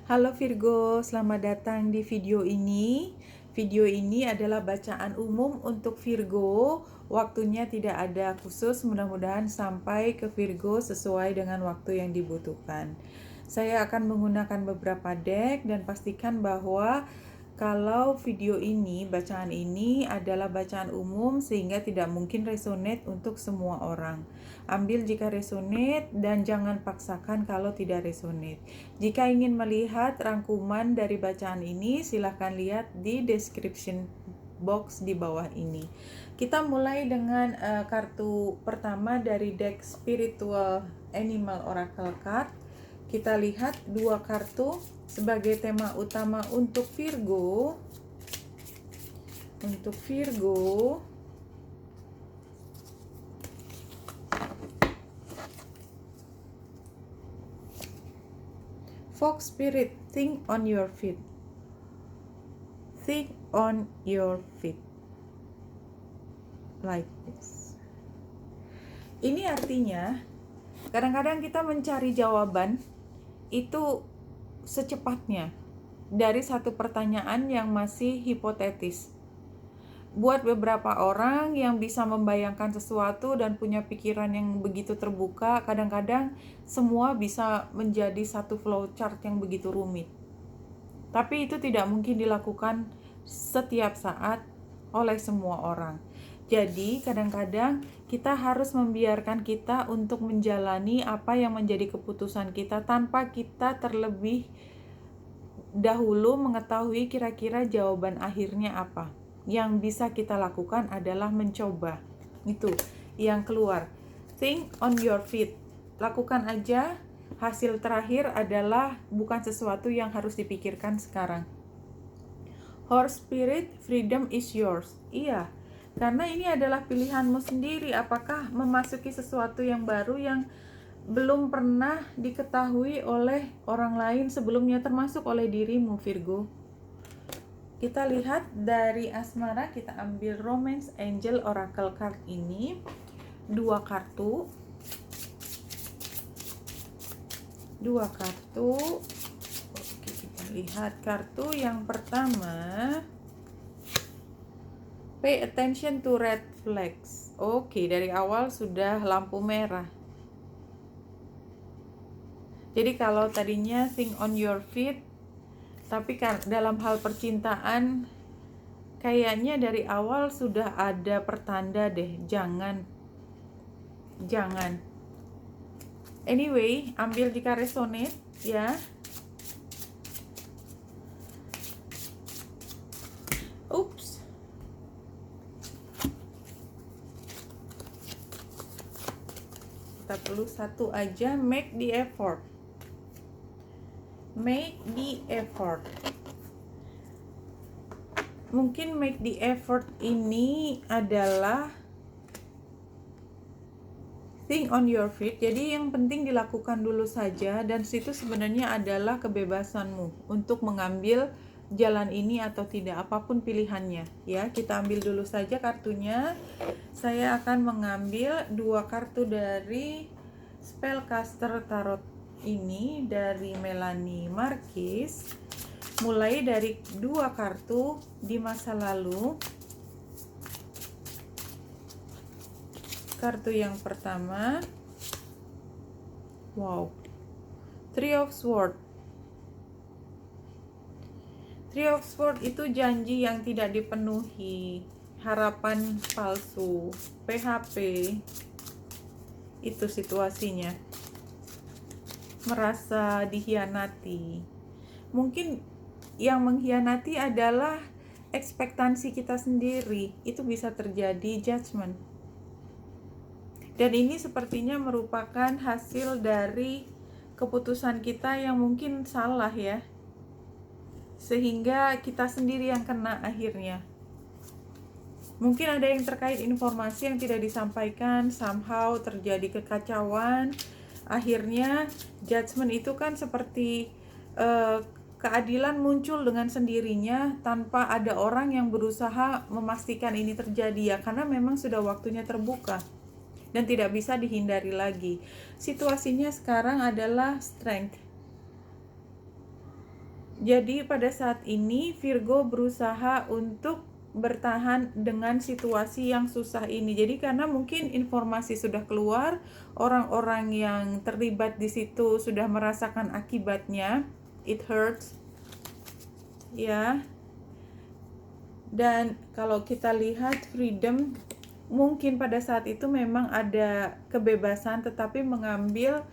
Halo Virgo, selamat datang di video ini. Video ini adalah bacaan umum untuk Virgo. Waktunya tidak ada khusus, mudah-mudahan sampai ke Virgo sesuai dengan waktu yang dibutuhkan. Saya akan menggunakan beberapa deck dan pastikan bahwa kalau video ini, bacaan ini adalah bacaan umum sehingga tidak mungkin resonate untuk semua orang. Ambil jika resonate dan jangan paksakan kalau tidak resonate. Jika ingin melihat rangkuman dari bacaan ini, silahkan lihat di description box di bawah ini. Kita mulai dengan kartu pertama dari deck Spiritual Animal Oracle Card. Kita lihat dua kartu sebagai tema utama untuk Virgo. Untuk Virgo, Fox Spirit, think on your feet. Think on your feet. Like this. Ini artinya, kadang-kadang kita mencari jawaban itu secepatnya dari satu pertanyaan yang masih hipotetis. Buat beberapa orang yang bisa membayangkan sesuatu dan punya pikiran yang begitu terbuka, kadang-kadang semua bisa menjadi satu flowchart yang begitu rumit. Tapi itu tidak mungkin dilakukan setiap saat oleh semua orang. Jadi kadang-kadang kita harus membiarkan kita untuk menjalani apa yang menjadi keputusan kita tanpa kita terlebih dahulu mengetahui kira-kira jawaban akhirnya apa. Yang bisa kita lakukan adalah mencoba. Itu yang keluar. Think on your feet. Lakukan aja. Hasil terakhir adalah bukan sesuatu yang harus dipikirkan sekarang. Horse Spirit, freedom is yours. Iya, karena ini adalah pilihanmu sendiri. Apakah memasuki sesuatu yang baru yang belum pernah diketahui oleh orang lain sebelumnya, termasuk oleh dirimu, Virgo. Kita lihat dari asmara, kita ambil Romance Angel Oracle Card ini. Dua kartu. Oke, kita lihat kartu yang pertama. Pay attention to red flags. Oke, dari awal sudah lampu merah. Jadi kalau tadinya think on your feet, tapi kan dalam hal percintaan kayaknya dari awal sudah ada pertanda deh, jangan. Anyway, ambil jika resonate ya. Oops. Kita perlu satu aja, make the effort. Make the effort. Mungkin make the effort ini adalah think on your feet. Jadi yang penting dilakukan dulu saja, dan situ sebenarnya adalah kebebasanmu untuk mengambil jalan ini atau tidak, apapun pilihannya ya. Kita ambil dulu saja kartunya. Saya akan mengambil dua kartu dari Spellcaster Tarot ini dari Melanie Marquez. Mulai dari dua kartu di masa lalu. Kartu yang pertama, wow, Three of Swords. Three of Swords itu janji yang tidak dipenuhi, harapan palsu, PHP. Itu situasinya. Merasa dikhianati. Mungkin yang mengkhianati adalah ekspektasi kita sendiri. Itu bisa terjadi judgment. Dan ini sepertinya merupakan hasil dari keputusan kita yang mungkin salah ya. Sehingga kita sendiri yang kena akhirnya. Mungkin ada yang terkait informasi yang tidak disampaikan, somehow terjadi kekacauan. Akhirnya judgment itu kan seperti keadilan muncul dengan sendirinya tanpa ada orang yang berusaha memastikan ini terjadi ya. Karena memang sudah waktunya terbuka. Dan tidak bisa dihindari lagi. Situasinya sekarang adalah strength. Jadi pada saat ini Virgo berusaha untuk bertahan dengan situasi yang susah ini. Jadi karena mungkin informasi sudah keluar, orang-orang yang terlibat di situ sudah merasakan akibatnya, it hurts, ya. Dan kalau kita lihat freedom, mungkin pada saat itu memang ada kebebasan, tetapi mengambil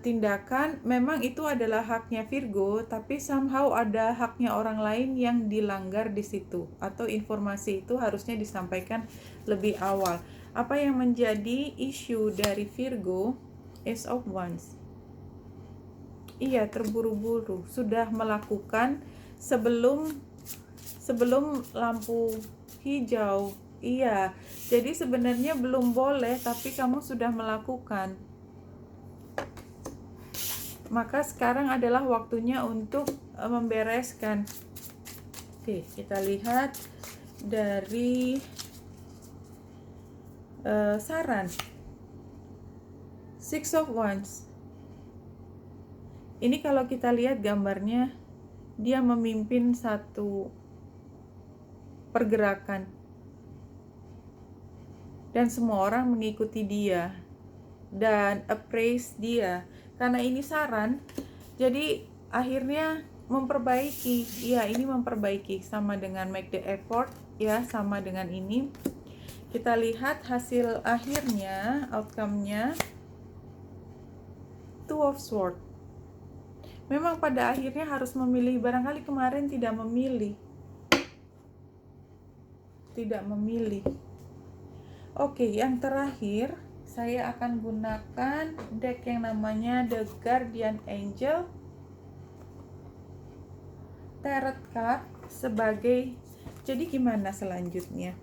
tindakan, memang itu adalah haknya Virgo, tapi somehow ada haknya orang lain yang dilanggar di situ, atau informasi itu harusnya disampaikan lebih awal. Apa yang menjadi isu dari Virgo? Ace of Wands. Iya, terburu-buru, sudah melakukan sebelum lampu hijau. Iya, jadi sebenarnya belum boleh, tapi kamu sudah melakukan. Maka sekarang adalah waktunya untuk membereskan. Oke, kita lihat dari saran. Six of Wands. Ini kalau kita lihat gambarnya, dia memimpin satu pergerakan. Dan semua orang mengikuti dia dan appraise dia. Karena ini saran, jadi akhirnya memperbaiki. Ya, ini memperbaiki, sama dengan make the effort, ya, sama dengan ini. Kita lihat hasil akhirnya, outcome-nya, Two of Swords. Memang pada akhirnya harus memilih, barangkali kemarin tidak memilih. Oke, yang terakhir saya akan gunakan deck yang namanya The Guardian Angel Tarot Card sebagai, jadi gimana selanjutnya?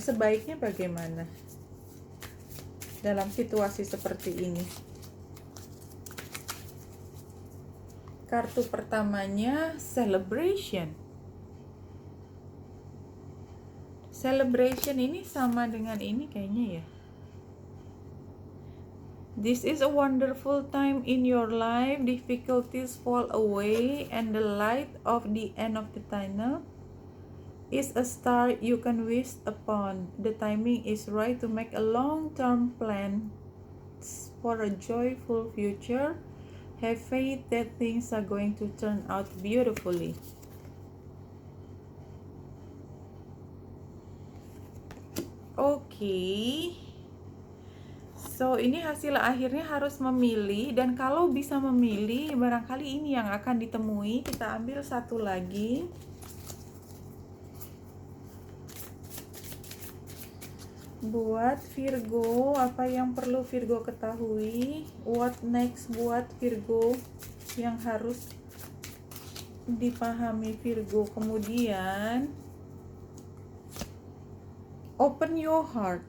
Sebaiknya bagaimana dalam situasi seperti ini? Kartu pertamanya Celebration. Celebration ini sama dengan ini kayaknya ya. This is a wonderful time in your life. Difficulties fall away and the light of the end of the tunnel is a star you can wish upon. The timing is right to make a long-term plan for a joyful future. Have faith that things are going to turn out beautifully. Oke. So, ini hasil akhirnya harus memilih, dan kalau bisa memilih, barangkali ini yang akan ditemui. Kita ambil satu lagi. Buat Virgo, apa yang perlu Virgo ketahui? What next buat Virgo yang harus dipahami Virgo? Kemudian, open your heart.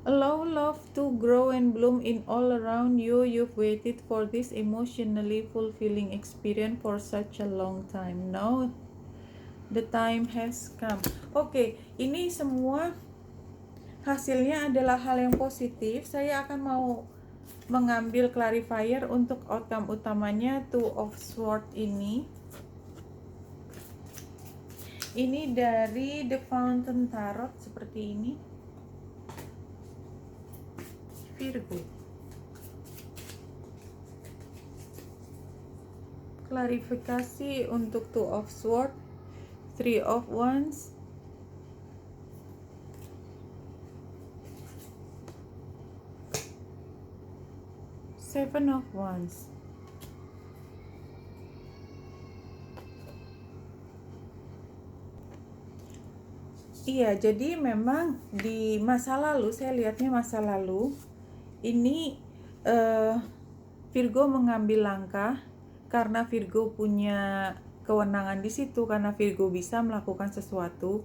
Allow love to grow and bloom in all around you. You've waited for this emotionally fulfilling experience for such a long time. Now the time has come. Oke, ini semua hasilnya adalah hal yang positif. Saya akan mau mengambil clarifier untuk outcome utamanya Two of Swords ini. Ini dari The Fountain Tarot seperti ini. Virgo. Klarifikasi untuk Two of Swords, Three of Wands, Seven of Wands. Iya, jadi memang di masa lalu, saya lihatnya masa lalu, ini Virgo mengambil langkah karena Virgo punya kewenangan di situ, karena Virgo bisa melakukan sesuatu,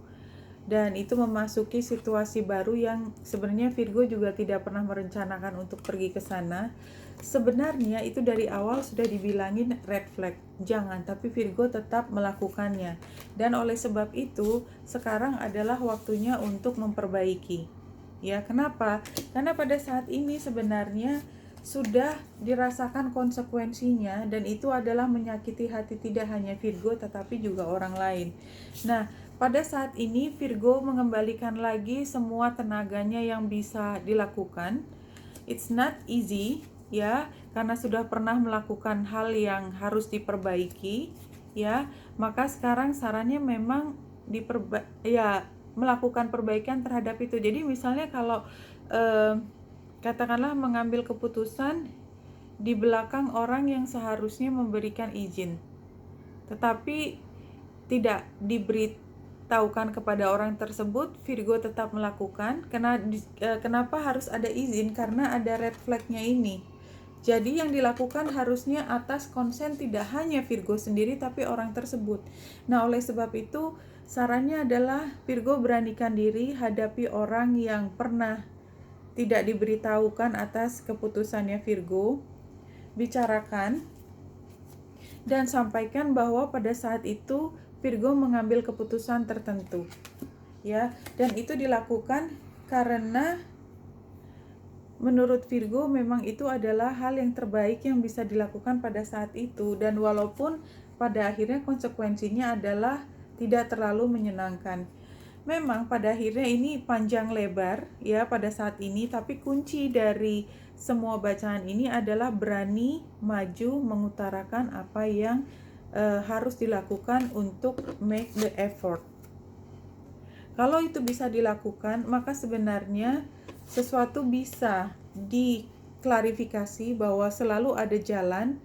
dan itu memasuki situasi baru yang sebenarnya Virgo juga tidak pernah merencanakan untuk pergi ke sana. Sebenarnya itu dari awal sudah dibilangin red flag, jangan, tapi Virgo tetap melakukannya. Dan oleh sebab itu, sekarang adalah waktunya untuk memperbaiki. Ya, kenapa? Karena pada saat ini sebenarnya sudah dirasakan konsekuensinya, dan itu adalah menyakiti hati tidak hanya Virgo tetapi juga orang lain. Nah, pada saat ini Virgo mengembalikan lagi semua tenaganya yang bisa dilakukan. It's not easy, ya, karena sudah pernah melakukan hal yang harus diperbaiki, ya. Maka sekarang sarannya memang melakukan perbaikan terhadap itu. Jadi misalnya kalau katakanlah mengambil keputusan di belakang orang yang seharusnya memberikan izin, tetapi tidak diberitahukan kepada orang tersebut, Virgo tetap melakukan. Kenapa harus ada izin? Karena ada red flag-nya ini. Jadi yang dilakukan harusnya atas konsen tidak hanya Virgo sendiri tapi orang tersebut. Nah, oleh sebab itu sarannya adalah Virgo beranikan diri hadapi orang yang pernah tidak diberitahukan atas keputusannya Virgo. Bicarakan dan sampaikan bahwa pada saat itu Virgo mengambil keputusan tertentu, ya, dan itu dilakukan karena menurut Virgo memang itu adalah hal yang terbaik yang bisa dilakukan pada saat itu, dan walaupun pada akhirnya konsekuensinya adalah tidak terlalu menyenangkan. Memang pada akhirnya ini panjang lebar ya pada saat ini, tapi kunci dari semua bacaan ini adalah berani maju mengutarakan apa yang harus dilakukan untuk make the effort. Kalau itu bisa dilakukan, maka sebenarnya sesuatu bisa diklarifikasi bahwa selalu ada jalan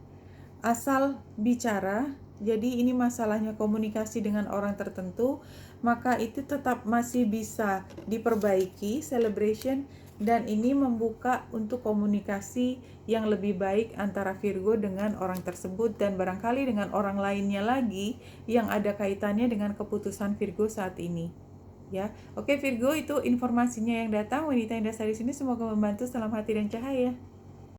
asal bicara. Jadi ini masalahnya komunikasi dengan orang tertentu, maka itu tetap masih bisa diperbaiki, celebration, dan ini membuka untuk komunikasi yang lebih baik antara Virgo dengan orang tersebut dan barangkali dengan orang lainnya lagi yang ada kaitannya dengan keputusan Virgo saat ini. Ya, oke Virgo, itu informasinya yang datang. Wanita yang dasar di sini semoga membantu. Salam hati dan cahaya.